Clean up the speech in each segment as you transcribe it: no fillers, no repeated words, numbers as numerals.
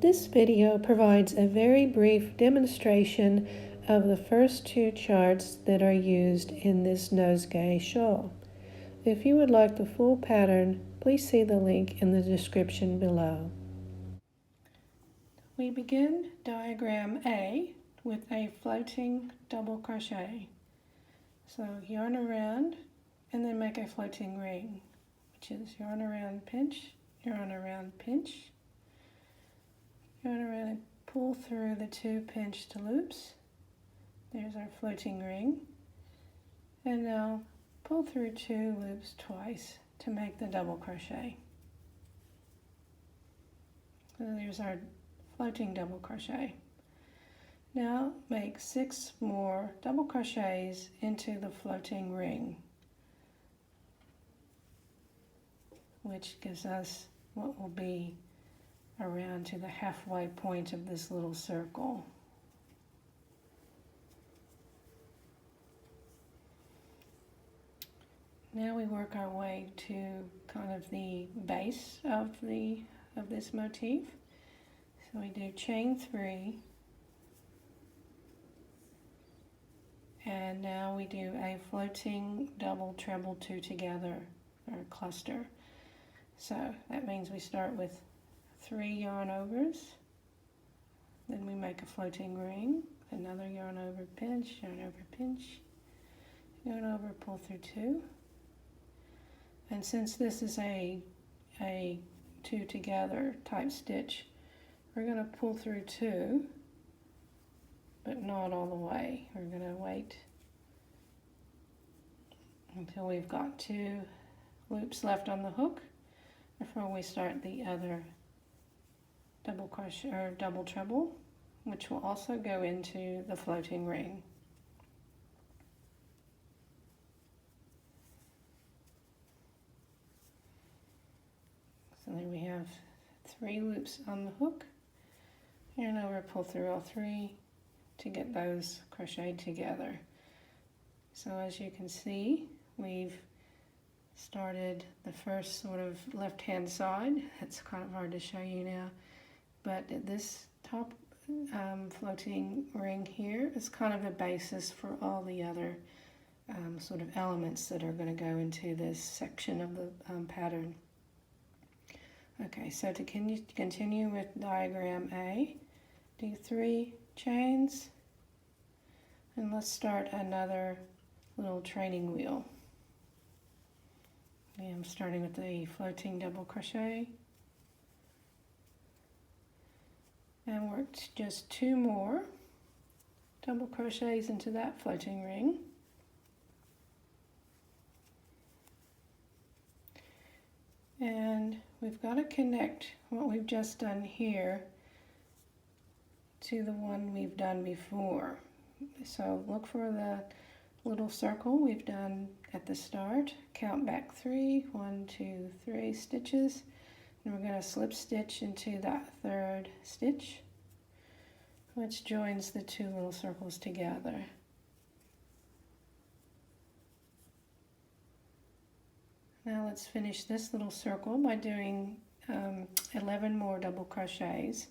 This video provides a very brief demonstration of the first two charts that are used in this nosegay shawl. If you would like the full pattern, please see the link in the description below. We begin diagram A with a floating double crochet. So yarn around and then make a floating ring, which is yarn around, pinch, yarn around, pinch, yarn around and pull through the two pinched loops. There's our floating ring. And now pull through two loops twice to make the double crochet. So there's our floating double crochet. Now make 6 more double crochets into the floating ring, which gives us what will be around to the halfway point of this little circle. Now we work our way to kind of the base of this motif. So we do chain 3, and now we do a floating double treble 2 together, or cluster. So that means we start with 3 yarn overs, then we make a floating ring, another yarn over, pinch, yarn over, pinch, yarn over, pull through 2. And since this is a 2 together type stitch, we're going to pull through 2, but not all the way. We're going to wait until we've got 2 loops left on the hook before we start the other double crochet or double treble, which will also go into the floating ring. So there we have 3 loops on the hook. Yarn over, pull through all 3 to get those crocheted together. So as you can see, we've started the first sort of left-hand side. It's kind of hard to show you now, but this top floating ring here is kind of a basis for all the other sort of elements that are going to go into this section of the pattern. Okay, so to continue with diagram A, do 3 chains, and let's start another little training wheel. Okay, I'm starting with the floating double crochet, and work just 2 more double crochets into that floating ring. And we've got to connect what we've just done here to the one we've done before. So look for the little circle we've done at the start. Count back 3, 1, 2, 3 stitches. And we're going to slip stitch into that 3rd stitch, which joins the 2 little circles together. Now let's finish this little circle by doing 11 more double crochets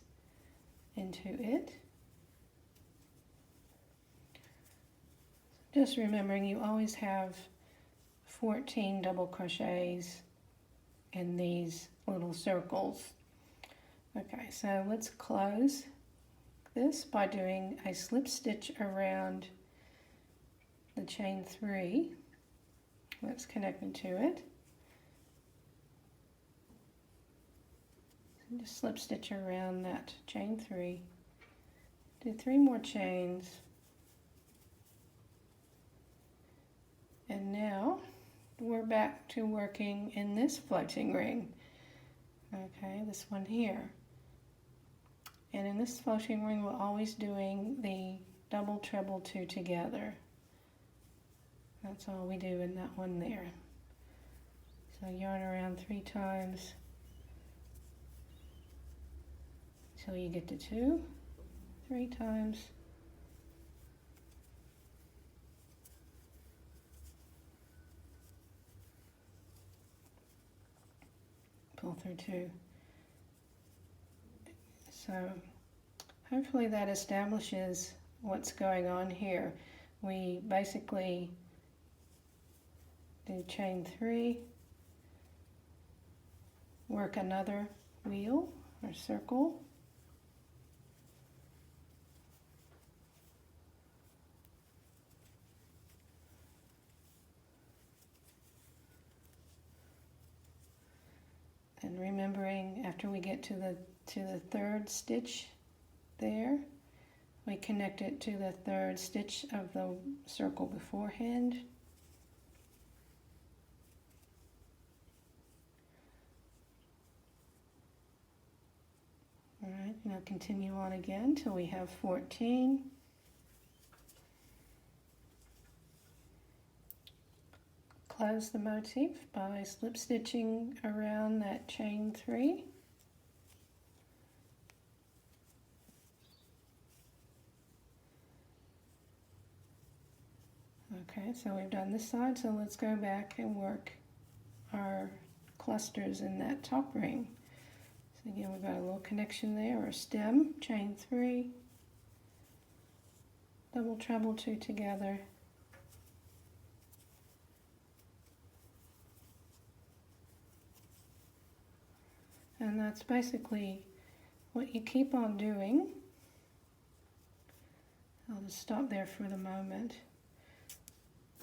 into it. Just remembering you always have 14 double crochets in these little circles. Okay, so let's close this by doing a slip stitch around the chain 3 that's connected to it. Just slip stitch around that chain 3, do 3 more chains, and now we're back to working in this floating ring. Okay, this one here. And in this floating ring we're always doing the double treble 2 together. That's all we do in that one there. So yarn around 3 times until you get to 2, 3 times, pull through 2. So hopefully that establishes what's going on here. We basically do chain 3, work another wheel or circle, and remembering after we get to the third stitch there, we connect it to the third stitch of the circle beforehand. All right, now continue on again till we have 14. Close the motif by slip stitching around that chain 3. Okay, so we've done this side, so let's go back and work our clusters in that top ring. So again, we've got a little connection there, or stem, chain 3, double treble 2 together, and that's basically what you keep on doing. I'll just stop there for the moment.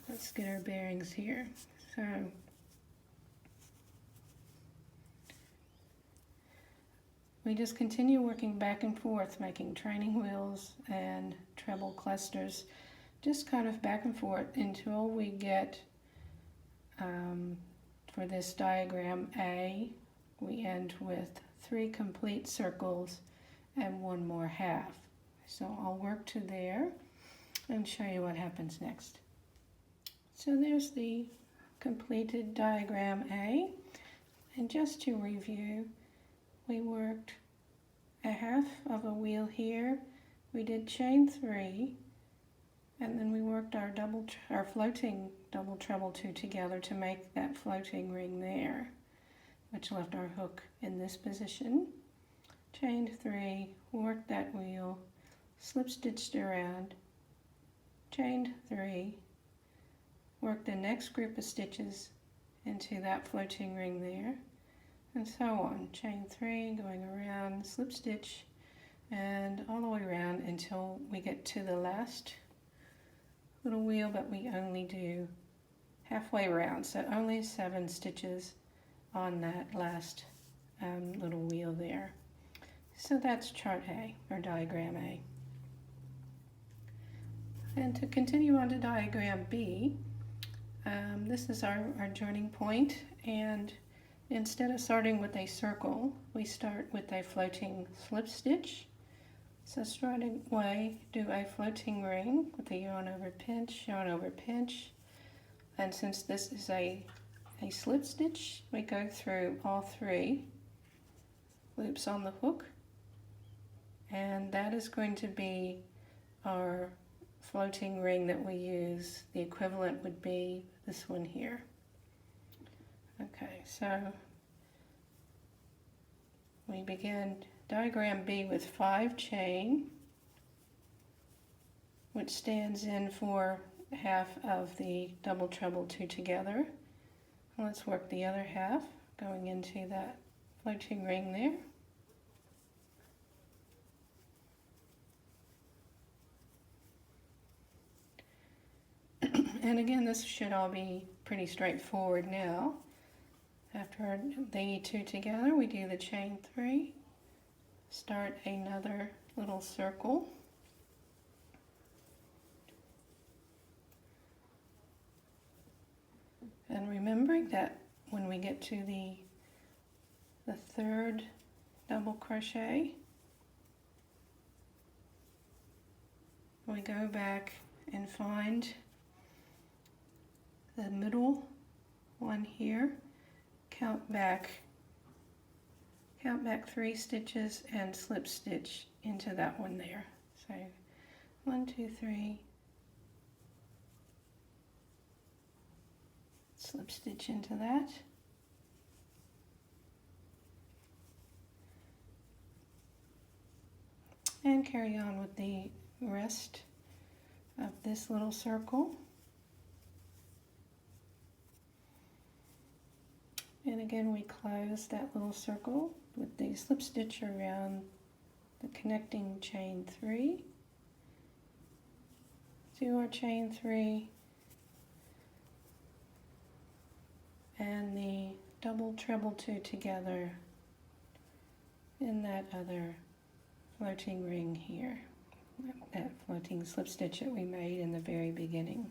Let's get our bearings here. So we just continue working back and forth, making training wheels and treble clusters, just kind of back and forth until we get, for this diagram A, we end with 3 complete circles and 1 more half. So I'll work to there and show you what happens next. So there's the completed diagram A, and just to review, we worked a half of a wheel here, we did chain 3, and then we worked our floating double treble 2 together to make that floating ring there, which left our hook in this position. Chained 3, worked that wheel, slip stitched around, chained 3, worked the next group of stitches into that floating ring there, and so on. Chain 3, going around, slip stitch, and all the way around until we get to the last little wheel, but we only do halfway around, so only 7 stitches on that last little wheel there. So that's chart A, or diagram A. And to continue on to diagram B, this is our joining point, and instead of starting with a circle, we start with a floating slip stitch. So starting way, do a floating ring with a yarn over pinch, and since this is a slip stitch, we go through all 3 loops on the hook, and that is going to be our floating ring that we use. The equivalent would be this one here. Okay, so we begin diagram B with 5 chain, which stands in for half of the double treble 2 together. Let's work the other half going into that floating ring there. And again, this should all be pretty straightforward now. After the 2 together, we do the chain 3, start another little circle, and remembering that when we get to the third double crochet, we go back and find the middle one here, count back 3 stitches and slip stitch into that one there. So 1, 2, 3, slip stitch into that, going to carry on with the rest of this little circle. And again, we close that little circle with the slip stitch around the connecting chain 3. Do our chain 3 and the double treble 2 together in that other floating ring here, that floating slip stitch that we made in the very beginning.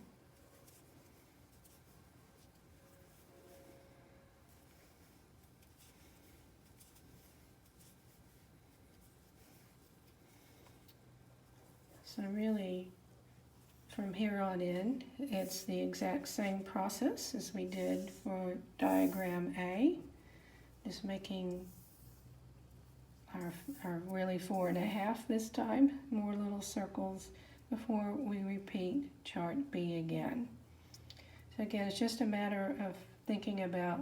So really, from here on in, it's the exact same process as we did for diagram A, just making our really 4.5 this time, more little circles before we repeat chart B again. So again, it's just a matter of thinking about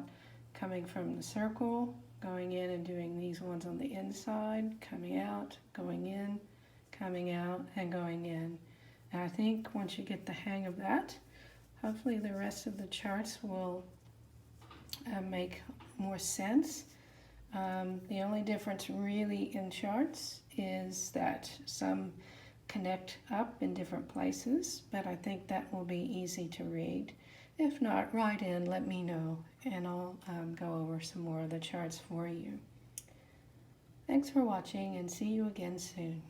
coming from the circle, going in and doing these ones on the inside, coming out, going in, coming out, and going in. And I think once you get the hang of that, hopefully the rest of the charts will make more sense. The only difference really in charts is that some connect up in different places, but I think that will be easy to read. If not, write in, let me know, and I'll go over some more of the charts for you. Thanks for watching, and see you again soon.